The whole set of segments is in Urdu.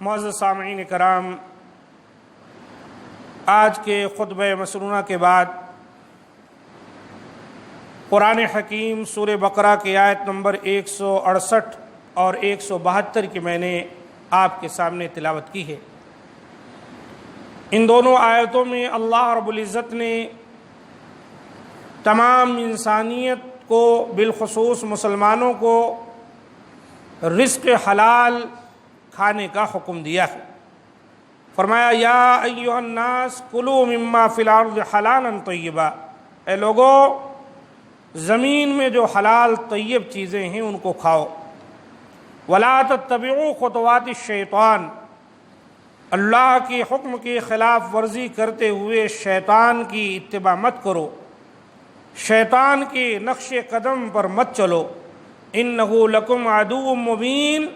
معزز سامعین کرام، آج کے خطبہ مسنونہ کے بعد قرآن حکیم سورہ بقرہ کی آیت نمبر 168 اور 172 کی میں نے آپ کے سامنے تلاوت کی ہے۔ ان دونوں آیتوں میں اللہ رب العزت نے تمام انسانیت کو، بالخصوص مسلمانوں کو، رزق حلال کھانے کا حکم دیا ہے۔ فرمایا یا ایھا الناس کلوا مما فی الارض حلالا طیبا، اے لوگو زمین میں جو حلال طیب چیزیں ہیں ان کو کھاؤ۔ ولا تتبعوا خطوات الشیطان، اللہ کے حکم کی خلاف ورزی کرتے ہوئے شیطان کی اتباع مت کرو، شیطان کے نقش قدم پر مت چلو۔ انہ لکم عدو مبین،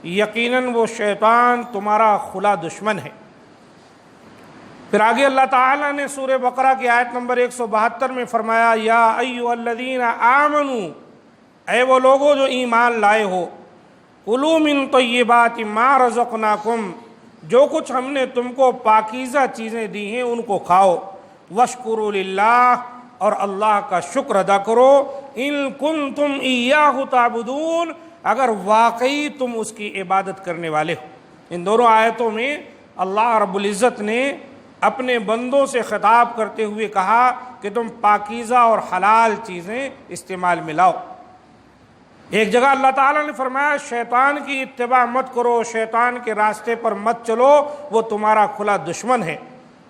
یقیناً وہ شیطان تمہارا کھلا دشمن ہے۔ پھر آگے اللہ تعالیٰ نے سورہ بقرہ کی آیت نمبر 172 میں فرمایا یا ایھا الذین آمنوا، اے وہ لوگو جو ایمان لائے ہو، کلوا من طیبات ما رزقناکم، جو کچھ ہم نے تم کو پاکیزہ چیزیں دی ہیں ان کو کھاؤ۔ واشکروا للہ، اور اللہ کا شکر ادا کرو۔ ان کنتم ایاہ تعبدون، اگر واقعی تم اس کی عبادت کرنے والے ہو۔ ان دونوں آیتوں میں اللہ رب العزت نے اپنے بندوں سے خطاب کرتے ہوئے کہا کہ تم پاکیزہ اور حلال چیزیں استعمال میں لاؤ۔ ایک جگہ اللہ تعالیٰ نے فرمایا شیطان کی اتباع مت کرو، شیطان کے راستے پر مت چلو، وہ تمہارا کھلا دشمن ہے۔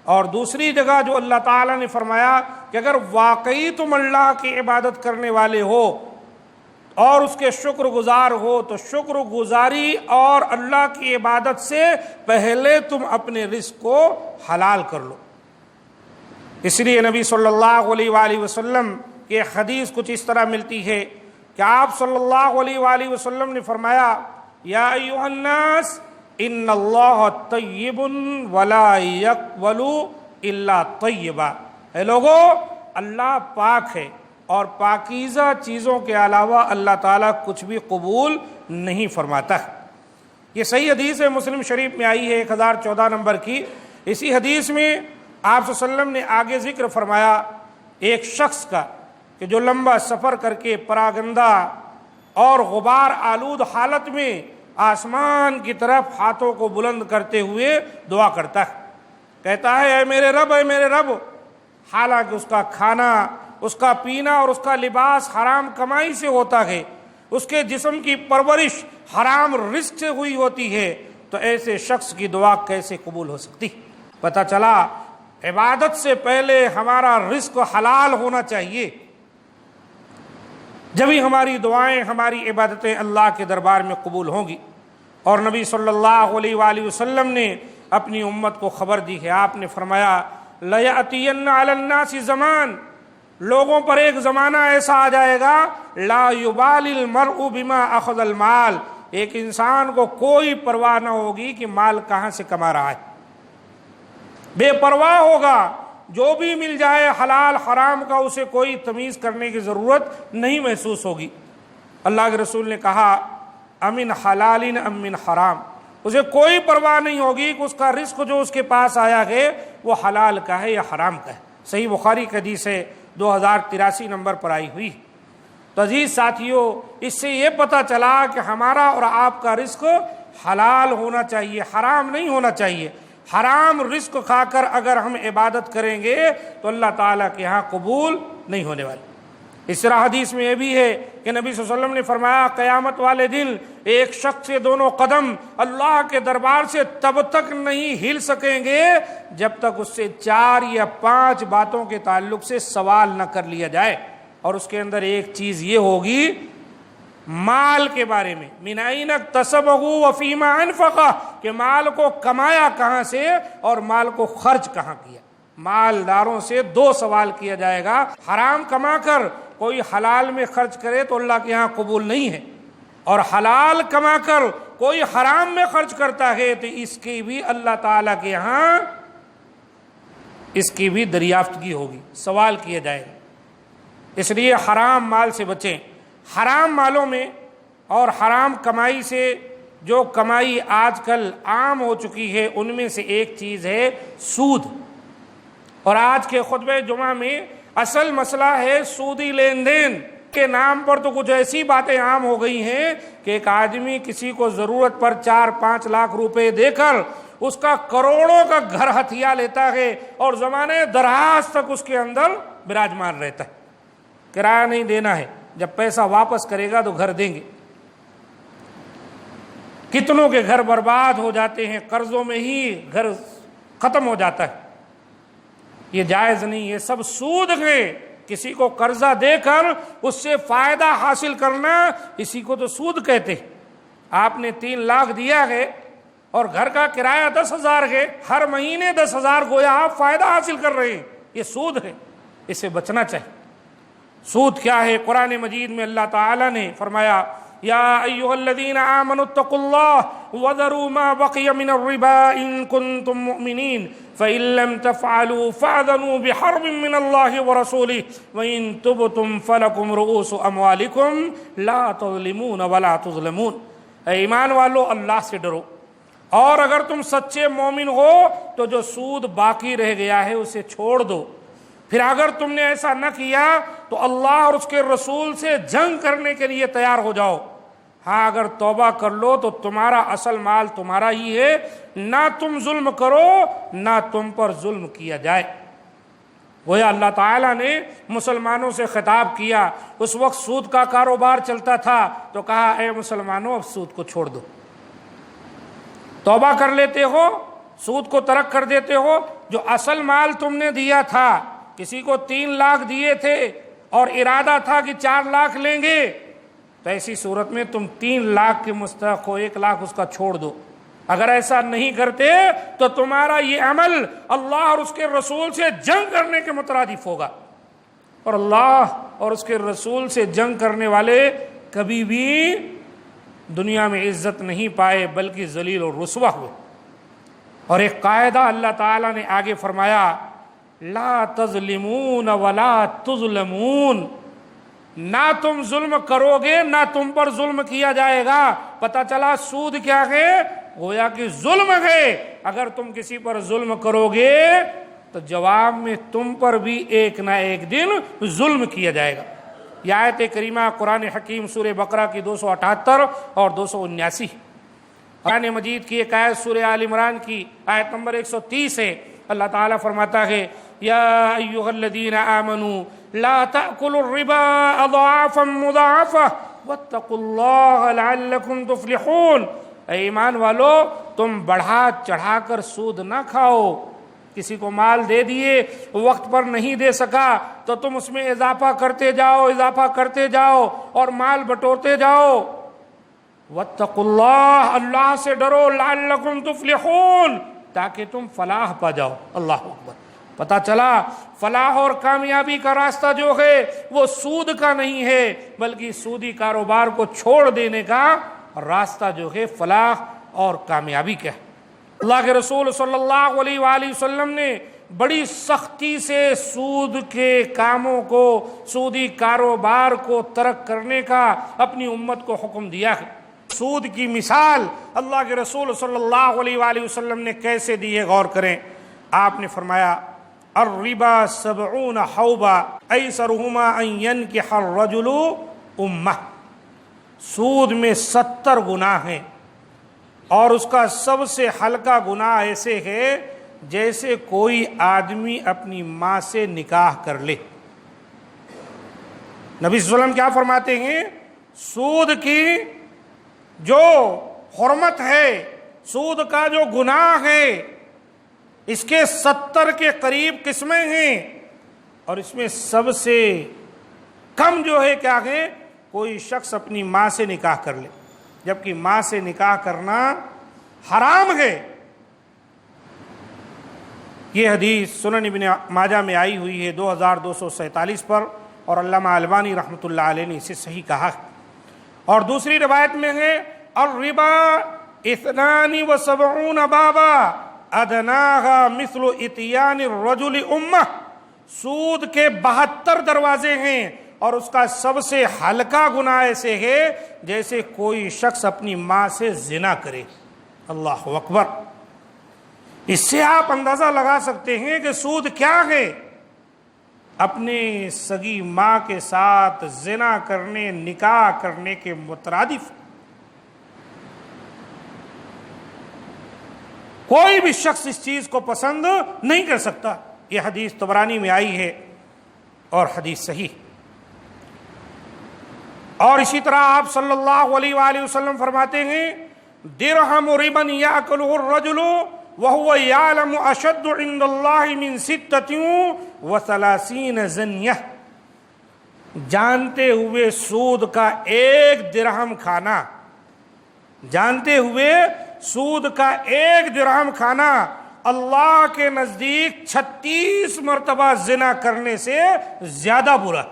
اور دوسری جگہ جو اللہ تعالیٰ نے فرمایا کہ اگر واقعی تم اللہ کی عبادت کرنے والے ہو اور اس کے شکر گزار ہو تو شکر گزاری اور اللہ کی عبادت سے پہلے تم اپنے رزق کو حلال کر لو۔ اس لیے نبی صلی اللہ علیہ وآلہ وسلم کی حدیث کچھ اس طرح ملتی ہے کہ آپ صلی اللہ علیہ وآلہ وسلم نے فرمایا یا ایھا الناس ان اللہ طیب ولا یقبل الا طیبا، اے لوگو اللہ پاک ہے اور پاکیزہ چیزوں کے علاوہ اللہ تعالیٰ کچھ بھی قبول نہیں فرماتا ہے۔ یہ صحیح حدیث ہے، مسلم شریف میں آئی ہے 1014 نمبر کی۔ اسی حدیث میں آپ صلی اللہ علیہ وسلم نے آگے ذکر فرمایا ایک شخص کا کہ جو لمبا سفر کر کے پراگندہ اور غبار آلود حالت میں آسمان کی طرف ہاتھوں کو بلند کرتے ہوئے دعا کرتا ہے، کہتا ہے اے میرے رب، اے میرے رب، حالانکہ اس کا کھانا، اس کا پینا اور اس کا لباس حرام کمائی سے ہوتا ہے، اس کے جسم کی پرورش حرام رزق سے ہوئی ہوتی ہے، تو ایسے شخص کی دعا کیسے قبول ہو سکتی؟ پتہ چلا عبادت سے پہلے ہمارا رزق حلال ہونا چاہیے، جبھی ہماری دعائیں، ہماری عبادتیں اللہ کے دربار میں قبول ہوں گی۔ اور نبی صلی اللہ علیہ وآلہ وسلم نے اپنی امت کو خبر دی ہے، آپ نے فرمایا لَيَأْتِيَنَّ عَلَى النَّاسِ زمان، لوگوں پر ایک زمانہ ایسا آ جائے گا لا يُبَالِ الْمَرْءُ بِمَا أَخَذَ الْمَالِ، ایک انسان کو کوئی پرواہ نہ ہوگی کہ مال کہاں سے کما رہا ہے، بے پرواہ ہوگا، جو بھی مل جائے حلال حرام کا اسے کوئی تمیز کرنے کی ضرورت نہیں محسوس ہوگی۔ اللہ کے رسول نے کہا امن حلال ام من حرام، اسے کوئی پرواہ نہیں ہوگی کہ اس کا رزق جو اس کے پاس آیا ہے وہ حلال کا ہے یا حرام کا ہے۔ صحیح بخاری کی حدیث ہے 2083 نمبر پر آئی ہوئی۔ تو عزیز ساتھیوں، اس سے یہ پتہ چلا کہ ہمارا اور آپ کا رزق حلال ہونا چاہیے، حرام نہیں ہونا چاہیے۔ حرام رزق کھا کر اگر ہم عبادت کریں گے تو اللہ تعالیٰ کے ہاں قبول نہیں ہونے والی۔ اس طرح حدیث میں یہ بھی ہے کہ نبی صلی اللہ علیہ وسلم نے فرمایا قیامت والے دن ایک شخص کے دونوں قدم اللہ کے دربار سے تب تک نہیں ہل سکیں گے جب تک اس سے 4 یا 5 باتوں کے تعلق سے سوال نہ کر لیا جائے، اور اس کے اندر ایک چیز یہ ہوگی مال کے بارے میں، من این اکتسبہ وفیما انفقہ، کہ مال کو کمایا کہاں سے اور مال کو خرچ کہاں کیا۔ مالداروں سے 2 سوال کیا جائے گا، حرام کما کر کوئی حلال میں خرچ کرے تو اللہ کے ہاں قبول نہیں ہے، اور حلال کما کر کوئی حرام میں خرچ کرتا ہے تو اس کی بھی اللہ تعالیٰ کے ہاں اس کی بھی دریافتگی ہوگی، سوال کیا جائے گا۔ اس لیے حرام مال سے بچیں۔ حرام مالوں میں اور حرام کمائی سے جو کمائی آج کل عام ہو چکی ہے ان میں سے ایک چیز ہے سود. اور آج کے خطبہ جمعہ میں اصل مسئلہ ہے سودی لین دین کے نام پر. تو کچھ ایسی باتیں عام ہو گئی ہیں کہ ایک آدمی کسی کو ضرورت پر 4-5 لاکھ روپے دے کر اس کا کروڑوں کا گھر ہتھیا لیتا ہے اور زمانے دراز تک اس کے اندر براجمان رہتا ہے. کرایہ نہیں دینا ہے، جب پیسہ واپس کرے گا تو گھر دیں گے. کتنوں کے گھر برباد ہو جاتے ہیں، قرضوں میں ہی گھر ختم ہو جاتا ہے. یہ جائز نہیں، یہ سب سود ہے. کسی کو قرضہ دے کر اس سے فائدہ حاصل کرنا، اسی کو تو سود کہتے ہیں. آپ نے 3 لاکھ دیا ہے اور گھر کا کرایہ 10,000 ہے، ہر مہینے 10,000 گویا آپ فائدہ حاصل کر رہے ہیں. یہ سود ہے، اس سے بچنا چاہیے. سود کیا ہے؟ قرآن مجید میں اللہ تعالی نے فرمایا یا ایھا الذین آمنوا اتقوا اللہ وذروا ما بقی من الربا ان کنتم مؤمنین فإن لم تفعلوا فأذنوا بحرب من اللہ ورسولہ وإن تبتم فلکم رؤوس اموالکم لا تظلمون ولا تظلمون. اے ایمان والو، اللہ سے ڈرو، اور اگر تم سچے مومن ہو تو جو سود باقی رہ گیا ہے اسے چھوڑ دو. پھر اگر تم نے ایسا نہ کیا تو اللہ اور اس کے رسول سے جنگ کرنے کے لیے تیار ہو جاؤ. ہاں، اگر توبہ کر لو تو تمہارا اصل مال تمہارا ہی ہے، نہ تم ظلم کرو نہ تم پر ظلم کیا جائے. گویا اللہ تعالیٰ نے مسلمانوں سے خطاب کیا. اس وقت سود کا کاروبار چلتا تھا تو کہا اے مسلمانوں، اب سود کو چھوڑ دو. توبہ کر لیتے ہو، سود کو ترک کر دیتے ہو. جو اصل مال تم نے دیا تھا، کسی کو 3 لاکھ دیے تھے اور ارادہ تھا کہ 4 لاکھ لیں گے، تو ایسی صورت میں تم 3 لاکھ کے مستحق ہو، 1 لاکھ اس کا چھوڑ دو. اگر ایسا نہیں کرتے تو تمہارا یہ عمل اللہ اور اس کے رسول سے جنگ کرنے کے مترادف ہوگا. اور اللہ اور اس کے رسول سے جنگ کرنے والے کبھی بھی دنیا میں عزت نہیں پائے بلکہ ذلیل اور رسوا ہوئے. اور ایک قاعدہ اللہ تعالیٰ نے آگے فرمایا لا تظلمون ولا تظلمون. نہ تم ظلم کرو گے نہ تم پر ظلم کیا جائے گا. پتہ چلا سود کیا ہے؟ گویا کہ ظلم ہے. اگر تم کسی پر ظلم کرو گے تو جواب میں تم پر بھی ایک نہ ایک دن ظلم کیا جائے گا. یہ آیت کریمہ قرآن حکیم سورہ بقرہ کی 278 اور 279. قرآن مجید کی ایک آیت سورہ آل عمران کی آیت نمبر 130 ہے. اللہ تعالیٰ فرماتا ہے یا ایھا الذین آمنوا لا تأکلوا الربا اضعافا مضاعفہ واتقوا اللہ لعلکم تفلحون. اے ایمان والو، تم بڑھا چڑھا کر سود نہ کھاؤ. کسی کو مال دے دیے، وقت پر نہیں دے سکا تو تم اس میں اضافہ کرتے جاؤ، اضافہ کرتے جاؤ اور مال بٹورتے جاؤ. واتقوا اللہ، اللہ سے ڈرو، لعلکم تفلحون، تاکہ تم فلاح پا جاؤ. اللہ اکبر. پتہ چلا فلاح اور کامیابی کا راستہ جو ہے وہ سود کا نہیں ہے بلکہ سودی کاروبار کو چھوڑ دینے کا راستہ جو ہے فلاح اور کامیابی کا ہے. اللہ کے رسول صلی اللہ علیہ وآلہ وسلم نے بڑی سختی سے سود کے کاموں کو، سودی کاروبار کو ترک کرنے کا اپنی امت کو حکم دیا ہے. سود کی مثال اللہ کے رسول صلی اللہ علیہ وآلہ وسلم نے کیسے دی ہے غور کریں. آپ نے فرمایا الربا 70 حوبا ایسرہما ان ینکح الرجل امہ. سود میں 70 گناہ ہیں اور اس کا سب سے ہلکا گناہ ایسے ہے جیسے کوئی آدمی اپنی ماں سے نکاح کر لے. نبی صلی اللہ علیہ وسلم کیا فرماتے ہیں؟ سود کی جو حرمت ہے، سود کا جو گناہ ہے، اس کے 70 کے قریب قسمیں ہیں اور اس میں سب سے کم جو ہے کیا ہے؟ کوئی شخص اپنی ماں سے نکاح کر لے، جبکہ ماں سے نکاح کرنا حرام ہے. یہ حدیث سنن ابن ماجہ میں آئی ہوئی ہے 2247 پر، اور علامہ البانی رحمۃ اللہ علیہ نے اسے صحیح کہا. اور دوسری روایت میں ہے الربا 72 بابا ادناها مثل اتیان الرجل امہ. سود کے 72 دروازے ہیں اور اس کا سب سے ہلکا گناہ ایسے ہے جیسے کوئی شخص اپنی ماں سے زنا کرے۔ اللہ اکبر! اس سے آپ اندازہ لگا سکتے ہیں کہ سود کیا ہے۔ اپنے سگی ماں کے ساتھ زنا کرنے، نکاح کرنے کے مترادف۔ کوئی بھی شخص اس چیز کو پسند نہیں کر سکتا۔ یہ حدیث طبرانی میں آئی ہے اور حدیث صحیح۔ اور اسی طرح آپ صلی اللہ علیہ وآلہ وسلم فرماتے ہیں درہم ربا یاکلہ الرجل وهو یعلم اشد عند اللہ من 36 زنیہ۔ جانتے ہوئے سود کا ایک درہم کھانا، جانتے ہوئے سود کا ایک درہم کھانا اللہ کے نزدیک 36 مرتبہ زنا کرنے سے زیادہ برا۔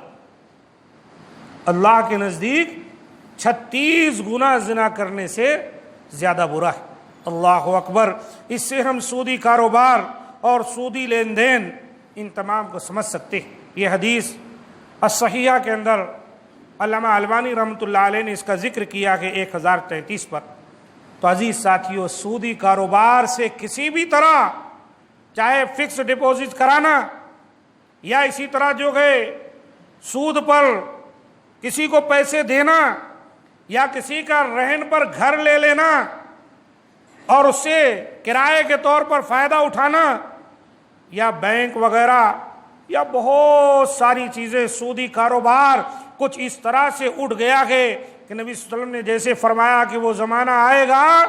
اللہ کے نزدیک 36 گنا زنا کرنے سے زیادہ برا ہے۔ اللہ اکبر! اس سے ہم سودی کاروبار اور سودی لین دین ان تمام کو سمجھ سکتے ہیں۔ یہ حدیث الصحیحہ کے اندر علامہ البانی رحمۃ اللہ علیہ نے اس کا ذکر کیا کہ 1033 پر۔ تو عزیز ساتھیوں، سودی کاروبار سے کسی بھی طرح، چاہے فکس ڈپوزٹ کرانا یا اسی طرح جو ہے سود پر کسی کو پیسے دینا یا کسی کا رہن پر گھر لے لینا اور اس سے کرائے کے طور پر فائدہ اٹھانا، یا بینک وغیرہ، یا بہت ساری چیزیں، سودی کاروبار کچھ اس طرح سے اٹھ گیا ہے کہ نبی صلی اللہ علیہ وسلم نے جیسے فرمایا کہ وہ زمانہ آئے گا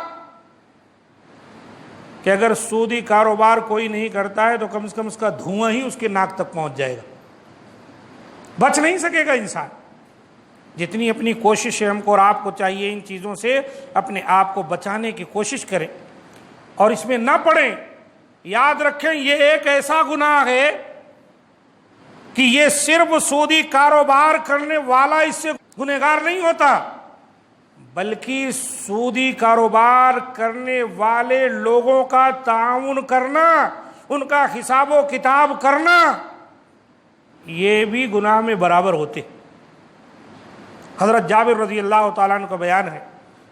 کہ اگر سودی کاروبار کوئی نہیں کرتا ہے تو کم سے کم اس کا دھواں ہی اس کے ناک تک پہنچ جائے گا، بچ نہیں سکے گا انسان۔ جتنی اپنی کوشش ہے ہم کو اور آپ کو چاہیے ان چیزوں سے اپنے آپ کو بچانے کی کوشش کریں اور اس میں نہ پڑیں۔ یاد رکھیں یہ ایک ایسا گناہ ہے کہ یہ صرف سودی کاروبار کرنے والا اس سے گنہگار نہیں ہوتا، بلکہ سودی کاروبار کرنے والے لوگوں کا تعاون کرنا، ان کا حساب و کتاب کرنا، یہ بھی گناہ میں برابر ہوتے۔ حضرت جابر رضی اللہ تعالیٰ عنہ کا بیان ہے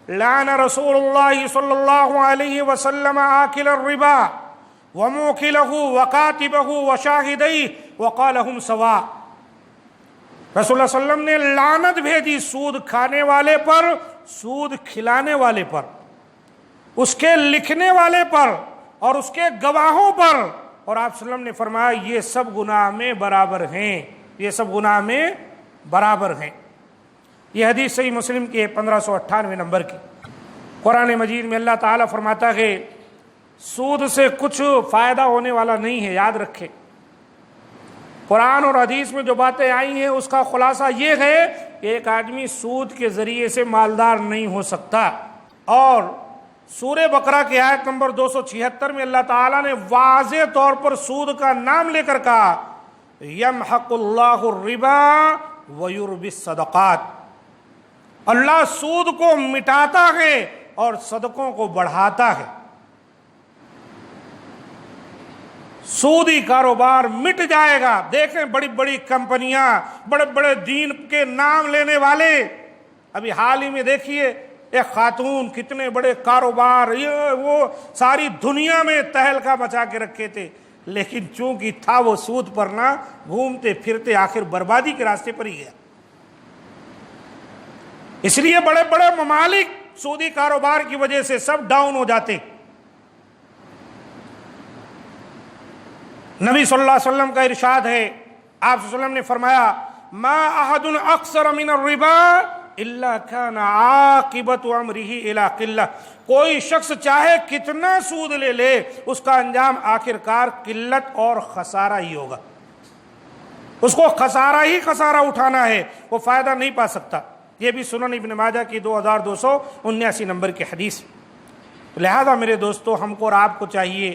لعن رسول اللہ صلی اللہ علیہ وسلم آکل الربا وموکلہ وکاتبہ وشاہدیہ وقال ہم سواء۔ رسول اللہ صلی اللہ علیہ وسلم نے لعنت بھیجی سود کھانے والے پر، سود کھلانے والے پر، اس کے لکھنے والے پر اور اس کے گواہوں پر، اور آپ صلی اللہ علیہ وسلم نے فرمایا یہ سب گناہ میں برابر ہیں، یہ سب گناہ میں برابر ہیں۔ یہ حدیث صحیح مسلم کی ہے 1598 نمبر کی۔ قرآن مجید میں اللہ تعالیٰ فرماتا ہے سود سے کچھ فائدہ ہونے والا نہیں ہے۔ یاد رکھیں قرآن اور حدیث میں جو باتیں آئی ہیں اس کا خلاصہ یہ ہے کہ ایک آدمی سود کے ذریعے سے مالدار نہیں ہو سکتا۔ اور سورہ بقرہ کی آیت نمبر 276 میں اللہ تعالیٰ نے واضح طور پر سود کا نام لے کر کہا یمحق اللہ الربا ویربی الصدقات۔ اللہ سود کو مٹاتا ہے اور صدقوں کو بڑھاتا ہے۔ سودی کاروبار مٹ جائے گا۔ دیکھیں بڑی بڑی کمپنیاں، بڑے بڑے دین کے نام لینے والے، ابھی حال ہی میں دیکھیے ایک خاتون کتنے بڑے کاروبار یہ وہ ساری دنیا میں تہلکہ مچا کے رکھے تھے، لیکن چونکہ تھا وہ سود پر نہ، گھومتے پھرتے آخر بربادی کے راستے پر ہی گیا۔ اس لیے بڑے بڑے ممالک سودی کاروبار کی وجہ سے سب ڈاؤن ہو جاتے۔ نبی صلی اللہ علیہ وسلم کا ارشاد ہے، آپ صلی اللہ علیہ وسلم نے فرمایا ما احد اکثر من الربا الا كان عاقبت امرہ الی قلہ۔ کوئی شخص چاہے کتنا سود لے لے اس کا انجام آخرکار قلت اور خسارہ ہی ہوگا۔ اس کو خسارہ ہی خسارہ اٹھانا ہے، وہ فائدہ نہیں پا سکتا۔ یہ بھی سنن ابن ماجہ کی 2279 نمبر کی حدیث۔ لہذا میرے دوستو ہم کو اور آپ کو چاہیے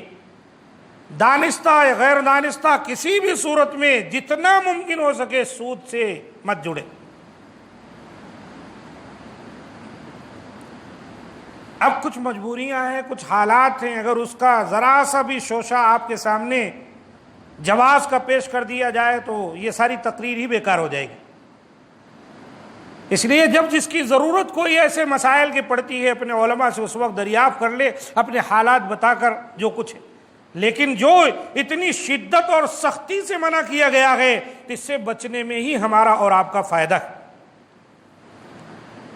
دانستہ یا غیر دانستہ کسی بھی صورت میں جتنا ممکن ہو سکے سود سے مت جڑے۔ اب کچھ مجبوریاں ہیں، کچھ حالات ہیں، اگر اس کا ذرا سا بھی شوشہ آپ کے سامنے جواز کا پیش کر دیا جائے تو یہ ساری تقریر ہی بیکار ہو جائے گی۔ اس لیے جب جس کی ضرورت کوئی ایسے مسائل کی پڑتی ہے اپنے علماء سے اس وقت دریافت کر لے، اپنے حالات بتا کر جو کچھ ہے۔ لیکن جو اتنی شدت اور سختی سے منع کیا گیا ہے، اس سے بچنے میں ہی ہمارا اور آپ کا فائدہ ہے۔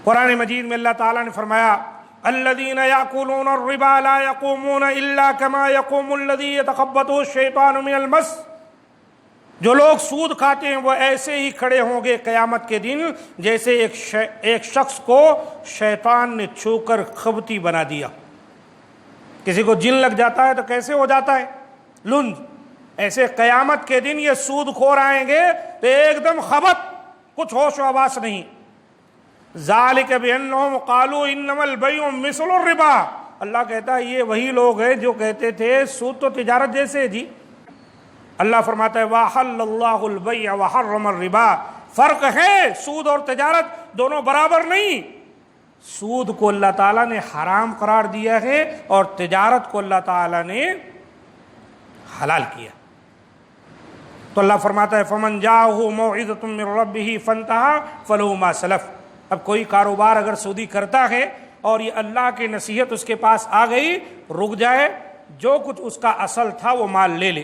قرآن مجید میں اللہ تعالیٰ نے فرمایا الذین یأکلون الربا لا یقومون الا کما یقوم الذی یتخبطہ الشیطان من المس، جو لوگ سود کھاتے ہیں وہ ایسے ہی کھڑے ہوں گے قیامت کے دن جیسے ایک شخص کو شیطان نے چھو کر خبتی بنا دیا۔ کسی کو جن لگ جاتا ہے تو کیسے ہو جاتا ہے؟ لنج۔ ایسے قیامت کے دن یہ سود خور آئیں گے تو ایک دم خبت، کچھ ہوش و حواس نہیں۔ ذالک بانہم قالوا انما البیع مثل الربا، اللہ کہتا ہے یہ وہی لوگ ہیں جو کہتے تھے سود تو تجارت جیسے ہے جی۔ اللہ فرماتا ہے وَأَحَلَّ اللَّهُ الْبَيْعَ وَحَرَّمَ الرِّبَا، فرق ہے، سود اور تجارت دونوں برابر نہیں۔ سود کو اللہ تعالیٰ نے حرام قرار دیا ہے اور تجارت کو اللہ تعالیٰ نے حلال کیا۔ تو اللہ فرماتا ہے فَمَنْ جَاءَهُ مَوْعِظَةٌ مِّن رَّبِّهِ فَانْتَهَىٰ فَلَهُ مَا سَلَفَ۔ اب کوئی کاروبار اگر سودی کرتا ہے اور یہ اللہ کی نصیحت اس کے پاس آ گئی، رک جائے، جو کچھ اس کا اصل تھا وہ مال لے لے۔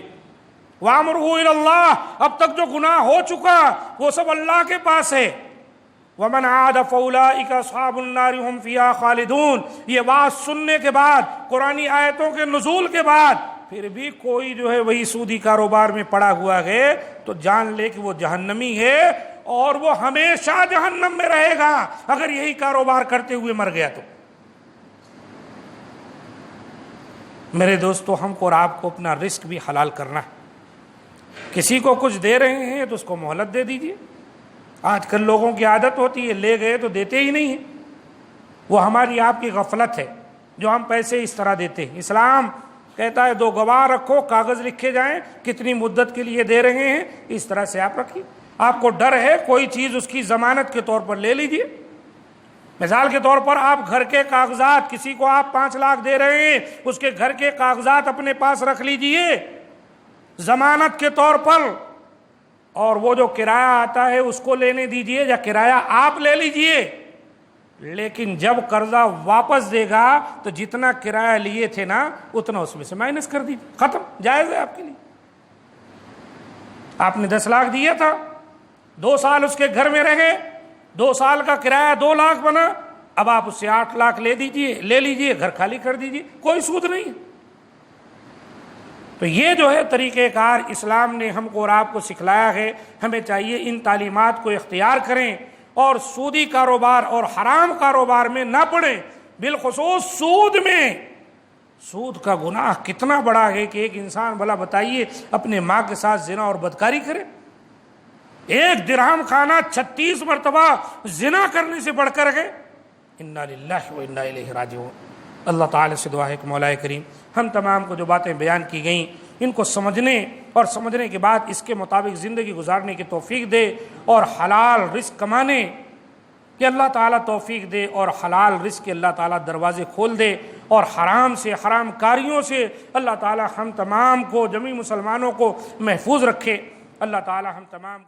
وَأَمْرُهُ إِلَى اللَّهِ، اب تک جو گناہ ہو چکا وہ سب اللہ کے پاس ہے۔ وَمَنْ عَادَ فَأُولَٰئِكَ أَصْحَابُ النَّارِ هُمْ فِيهَا خَالِدُونَ۔ یہ بات سننے کے بعد، قرآنی آیتوں کے نزول کے بعد پھر بھی کوئی جو ہے وہی سودی کاروبار میں پڑا ہوا ہے تو جان لے کہ وہ جہنمی ہے اور وہ ہمیشہ جہنم میں رہے گا اگر یہی کاروبار کرتے ہوئے مر گیا تو۔ میرے دوستو، ہم کو اور آپ کو اپنا رزق بھی حلال کرنا ہے۔ کسی کو کچھ دے رہے ہیں تو اس کو مہلت دے دیجیے۔ آج کل لوگوں کی عادت ہوتی ہے لے گئے تو دیتے ہی نہیں ہیں، وہ ہماری آپ کی غفلت ہے جو ہم پیسے اس طرح دیتے ہیں۔ اسلام کہتا ہے 2 گواہ رکھو، کاغذ لکھے جائیں کتنی مدت کے لیے دے رہے ہیں، اس طرح سے آپ رکھیے۔ آپ کو ڈر ہے کوئی چیز اس کی ضمانت کے طور پر لے لیجیے۔ مثال کے طور پر آپ گھر کے کاغذات، کسی کو آپ 5 لاکھ دے رہے ہیں، اس کے گھر کے کاغذات اپنے پاس رکھ لیجیے ضمانت کے طور پر، اور وہ جو کرایہ آتا ہے اس کو لینے دیجیے یا کرایہ آپ لے لیجیے، لیکن جب قرضہ واپس دے گا تو جتنا کرایہ لیے تھے نا اتنا اس میں سے مائنس کر دیجیے، ختم، جائز ہے آپ کے لیے۔ آپ نے 10 لاکھ دیا تھا، 2 سال اس کے گھر میں رہے، 2 سال کا کرایہ 2 لاکھ بنا، اب آپ اس سے 8 لاکھ لے لیجیے، گھر خالی کر دیجیے، کوئی سود نہیں ہے۔ تو یہ جو ہے طریقہ کار اسلام نے ہم کو اور آپ کو سکھلایا ہے، ہمیں چاہیے ان تعلیمات کو اختیار کریں اور سودی کاروبار اور حرام کاروبار میں نہ پڑیں، بالخصوص سود میں۔ سود کا گناہ کتنا بڑا ہے کہ ایک انسان، بھلا بتائیے، اپنے ماں کے ساتھ زنا اور بدکاری کرے۔ 1 درہم کھانا 36 مرتبہ زنا کرنے سے بڑھ کر ہے۔ انا للہ و انا الیہ راجعون۔ اللہ تعالی سے دعا ہے کہ مولا کریم ہم تمام کو جو باتیں بیان کی گئیں ان کو سمجھنے اور سمجھنے کے بعد اس کے مطابق زندگی گزارنے کی توفیق دے، اور حلال رزق کمانے کہ اللہ تعالیٰ توفیق دے، اور حلال رزق کے اللہ تعالیٰ دروازے کھول دے، اور حرام سے، حرام کاریوں سے اللہ تعالیٰ ہم تمام کو، جمیع مسلمانوں کو محفوظ رکھے۔ اللہ تعالیٰ ہم تمام